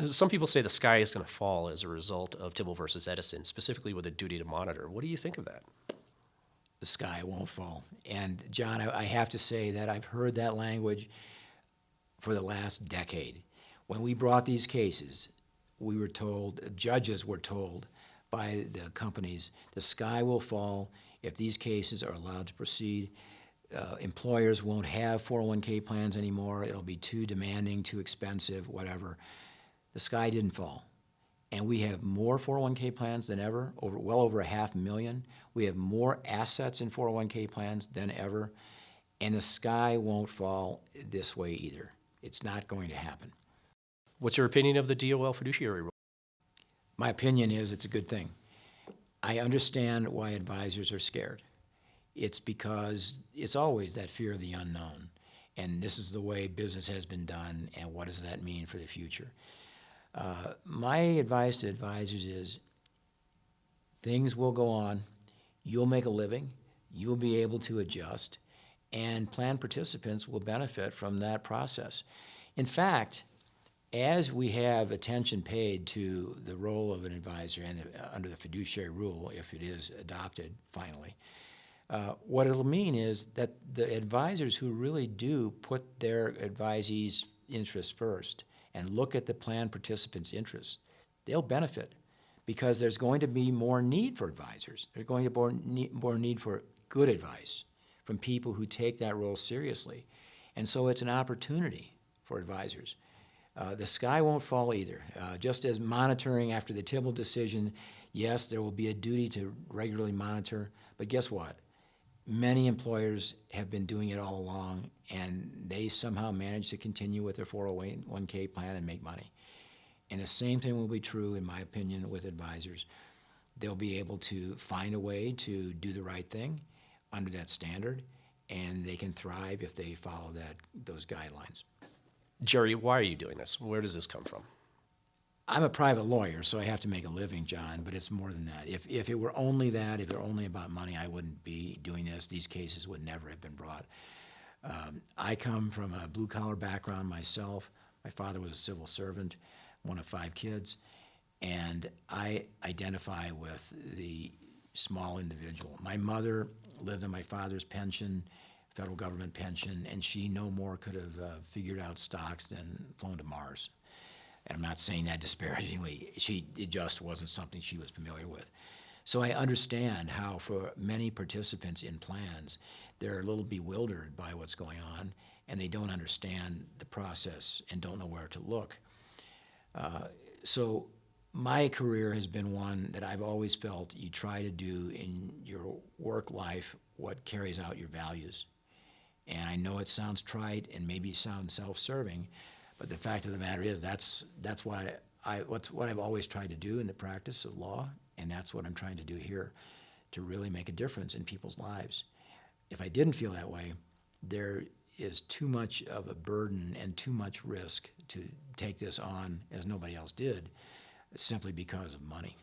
Some people say the sky is going to fall as a result of Tibble versus Edison, specifically with a duty to monitor. What do you think of that? The sky won't fall. And John, I have to say that I've heard that language for the last decade. When we brought these cases, we were told, judges were told by the companies, the sky will fall if these cases are allowed to proceed. Employers won't have 401k plans anymore. It'll be too demanding, too expensive, whatever. The sky didn't fall. And we have more 401k plans than ever, well over 500,000. We have more assets in 401k plans than ever. And the sky won't fall this way either. It's not going to happen. What's your opinion of the DOL fiduciary rule? My opinion is it's a good thing. I understand why advisors are scared. It's because it's always that fear of the unknown. And this is the way business has been done, and what does that mean for the future? My advice to advisors is things will go on, you'll make a living, you'll be able to adjust, and plan participants will benefit from that process. In fact, as we have attention paid to the role of an advisor and under the fiduciary rule, if it is adopted finally, what it'll mean is that the advisors who really do put their advisees' interests first and look at the plan participants' interests, they'll benefit because there's going to be more need for advisors. There's going to be more need for good advice from people who take that role seriously. And so it's an opportunity for advisors. The sky won't fall either. Just as monitoring after the Tibble decision, yes, there will be a duty to regularly monitor, but guess what? Many employers have been doing it all along, and they somehow manage to continue with their 401k plan and make money. And the same thing will be true, in my opinion, with advisors. They'll be able to find a way to do the right thing under that standard, and they can thrive if they follow those guidelines. Jerry, why are you doing this? Where does this come from? I'm a private lawyer, so I have to make a living, John, but it's more than that. If it were only that, if it were only about money, I wouldn't be doing this. These cases would never have been brought. I come from a blue-collar background myself. My father was a civil servant, one of 5 kids, and I identify with the small individual. My mother lived on my father's pension, federal government pension, and she no more could have figured out stocks than flown to Mars. And I'm not saying that disparagingly. It just wasn't something she was familiar with. So I understand how for many participants in plans, they're a little bewildered by what's going on, and they don't understand the process and don't know where to look. So my career has been one that I've always felt you try to do in your work life what carries out your values. And I know it sounds trite and maybe sounds self-serving, but the fact of the matter is that's what I've always tried to do in the practice of law, and that's what I'm trying to do here, to really make a difference in people's lives. If I didn't feel that way, there is too much of a burden and too much risk to take this on, as nobody else did, simply because of money.